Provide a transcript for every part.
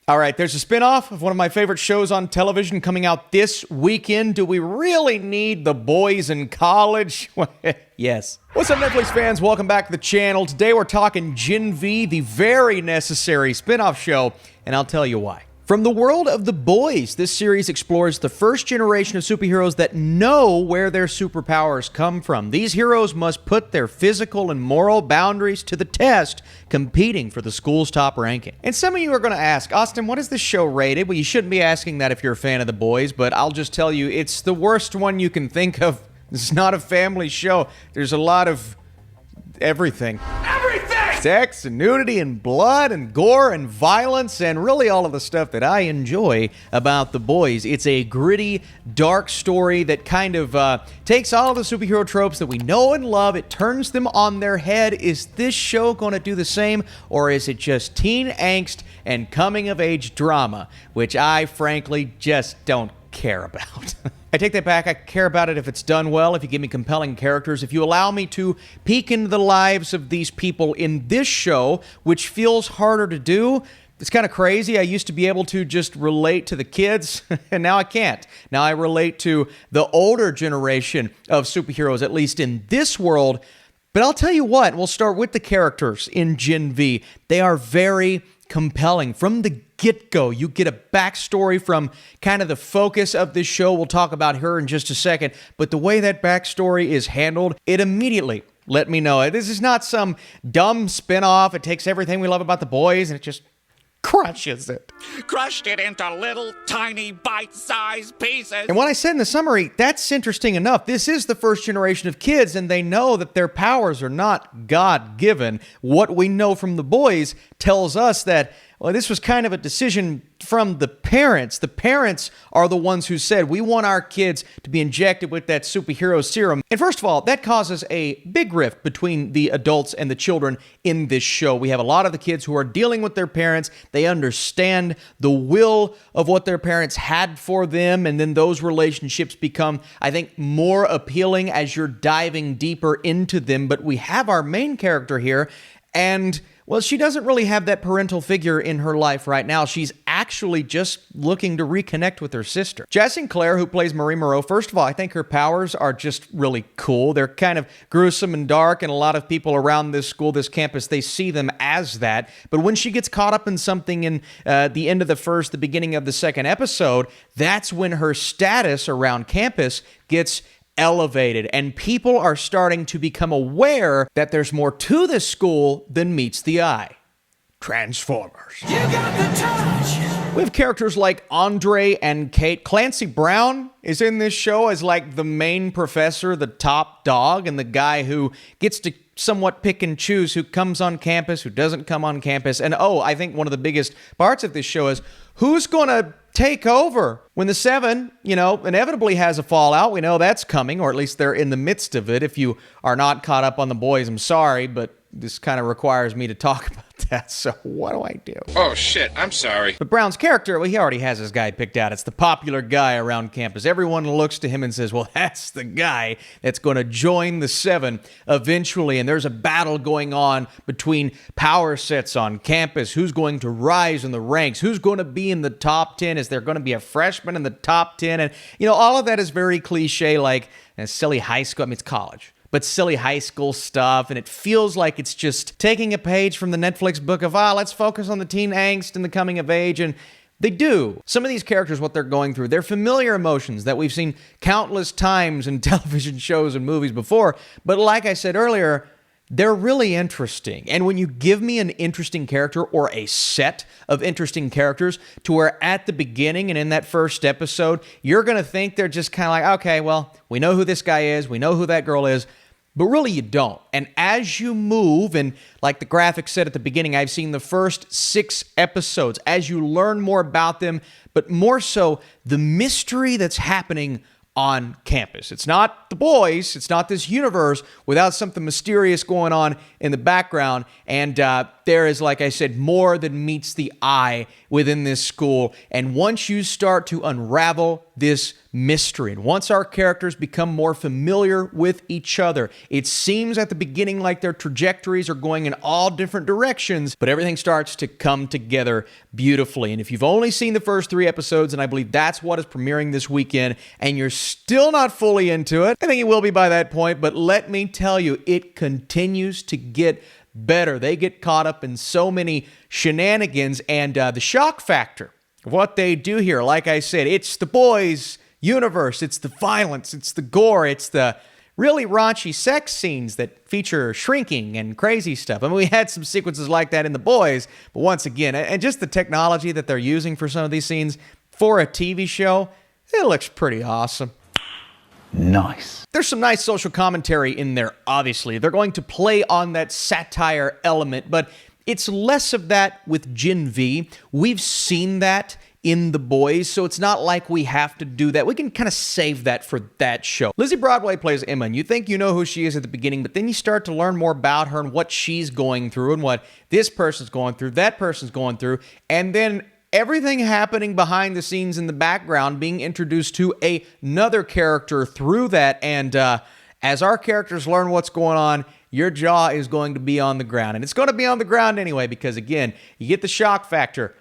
All right, there's a spinoff of one of my favorite shows on television coming out this weekend. Do we really need the boys in college? Yes. What's up, Netflix fans? Welcome back to the channel. Today we're talking Gen V, the very necessary spinoff show, and I'll tell you why. From the world of The Boys, this series explores the first generation of superheroes that know where their superpowers come from. These heroes must put their physical and moral boundaries to the test, competing for the school's top ranking. And some of you are going to ask, Austin, what is this show rated? Well, you shouldn't be asking that if you're a fan of The Boys, but I'll just tell you, it's the worst one you can think of. It's not a family show. There's a lot of everything. Sex and nudity and blood and gore and violence and really all of the stuff that I enjoy about The Boys. It's a gritty, dark story that kind of takes all of the superhero tropes that we know and love. It turns them on their head. Is this show going to do the same, or is it just teen angst and coming-of-age drama, which I frankly just don't care about? I take that back. I care about it if it's done well, if you give me compelling characters, if you allow me to peek into the lives of these people in this show, which feels harder to do. It's kind of crazy. I used to be able to just relate to the kids, and now I can't. Now I relate to the older generation of superheroes, at least in this world. But I'll tell you what, we'll start with the characters in Gen V. They are very compelling. From the get-go, you get a backstory from kind of the focus of this show. We'll talk about her in just a second, but the way that backstory is handled, it immediately let me know. This is not some dumb spinoff. It takes everything we love about The Boys and it just crushes it. Crushed it into little tiny bite-sized pieces. And what I said in the summary, that's interesting enough. This is the first generation of kids, and they know that their powers are not God-given. What we know from The Boys tells us that, well, this was kind of a decision from the parents. The parents are the ones who said, we want our kids to be injected with that superhero serum. And first of all, that causes a big rift between the adults and the children in this show. We have a lot of the kids who are dealing with their parents. They understand the will of what their parents had for them, and then those relationships become, I think, more appealing as you're diving deeper into them. But we have our main character here, and well, she doesn't really have that parental figure in her life right now. She's actually just looking to reconnect with her sister. Jess Sinclair, who plays Marie Moreau, first of all, I think her powers are just really cool. They're kind of gruesome and dark, and a lot of people around this school, this campus, they see them as that. But when she gets caught up in something in the end of the beginning of the second episode, that's when her status around campus gets elevated, and people are starting to become aware that there's more to this school than meets the eye. Transformers. You got the touch. We have characters like Andre and Kate. Clancy Brown is in this show as like the main professor, the top dog, and the guy who gets to somewhat pick and choose who comes on campus, who doesn't come on campus. And I think one of the biggest parts of this show is who's going to take over when the Seven, inevitably has a fallout. We know that's coming, or at least they're in the midst of it. If you are not caught up on The Boys, I'm sorry, but this kind of requires me to talk about that, so what do I do? Oh, shit, I'm sorry. But Brown's character, well, he already has his guy picked out. It's the popular guy around campus. Everyone looks to him and says, well, that's the guy that's going to join the Seven eventually, and there's a battle going on between power sets on campus. Who's going to rise in the ranks? Who's going to be in the top 10? Is there going to be a freshman in the top 10? And, all of that is very cliche, like silly high school. I mean, it's college, but silly high school stuff, and it feels like it's just taking a page from the Netflix book of, let's focus on the teen angst and the coming of age, and they do. Some of these characters, what they're going through, they're familiar emotions that we've seen countless times in television shows and movies before, but like I said earlier, they're really interesting. And when you give me an interesting character or a set of interesting characters to where at the beginning and in that first episode, you're going to think they're just kind of like, okay, well, we know who this guy is, we know who that girl is, but really you don't. And as you move, and like the graphic said at the beginning, I've seen the first 6 episodes. As you learn more about them, but more so the mystery that's happening on campus. It's not The Boys. It's not this universe without something mysterious going on in the background. And there is, like I said, more than meets the eye within this school. And once you start to unravel this mystery, and once our characters become more familiar with each other, it seems at the beginning like their trajectories are going in all different directions, but everything starts to come together beautifully. And if you've only seen the first 3 episodes, and I believe that's what is premiering this weekend, and you're still not fully into it, I think you will be by that point, but let me tell you, it continues to get better. They get caught up in so many shenanigans, and the shock factor of what they do here, like I said, it's the boys' universe, it's the violence, it's the gore, it's the really raunchy sex scenes that feature shrinking and crazy stuff. I mean, we had some sequences like that in The Boys, but once again, and just the technology that they're using for some of these scenes for a TV show, it looks pretty awesome. Nice. There's some nice social commentary in there, obviously. They're going to play on that satire element, but it's less of that with Gen V. We've seen that in The Boys, so it's not like we have to do that. We can kind of save that for that show. Lizzie Broadway plays Emma, and you think you know who she is at the beginning, but then you start to learn more about her and what she's going through and what this person's going through, that person's going through, and then everything happening behind the scenes in the background, being introduced to another character through that. And as our characters learn what's going on, your jaw is going to be on the ground. And it's going to be on the ground anyway, because again, you get the shock factor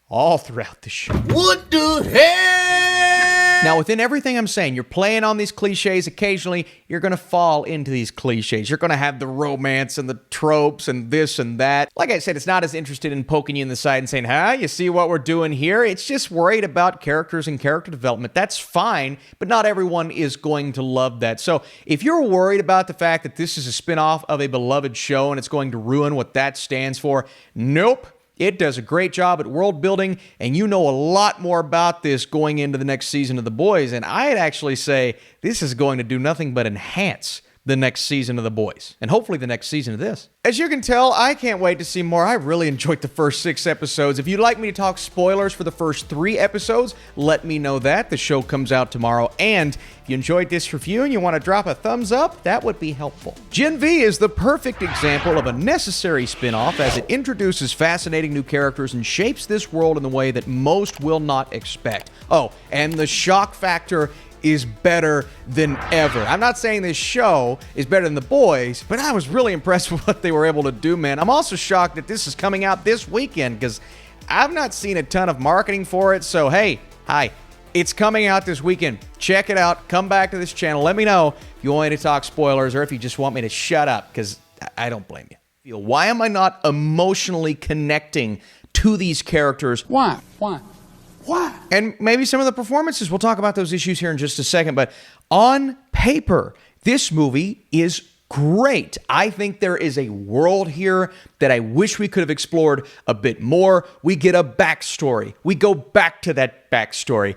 all throughout the show. What the hell? Now, within everything I'm saying, you're playing on these cliches. Occasionally, you're going to fall into these cliches. You're going to have the romance and the tropes and this and that. Like I said, it's not as interested in poking you in the side and saying, you see what we're doing here? It's just worried about characters and character development. That's fine, but not everyone is going to love that. So if you're worried about the fact that this is a spinoff of a beloved show and it's going to ruin what that stands for, nope. It does a great job at world building, and you know a lot more about this going into the next season of The Boys, and I'd actually say this is going to do nothing but enhance the next season of The Boys, and hopefully the next season of this. As you can tell, I can't wait to see more. I really enjoyed the first 6 episodes. If you'd like me to talk spoilers for the first 3 episodes, let me know that. The show comes out tomorrow, and if you enjoyed this review and you want to drop a thumbs up, that would be helpful. Gen V is the perfect example of a necessary spinoff as it introduces fascinating new characters and shapes this world in the way that most will not expect. Oh, and the shock factor is better than ever. I'm not saying this show is better than The Boys, but I was really impressed with what they were able to do, man. I'm also shocked that this is coming out this weekend because I've not seen a ton of marketing for it. So, hey, hi, it's coming out this weekend. Check it out. Come back to this channel. Let me know if you want me to talk spoilers or if you just want me to shut up, because I don't blame you. Why am I not emotionally connecting to these characters? Why? And maybe some of the performances. We'll talk about those issues here in just a second. But on paper, this movie is great. I think there is a world here that I wish we could have explored a bit more. We get a backstory. We go back to that backstory.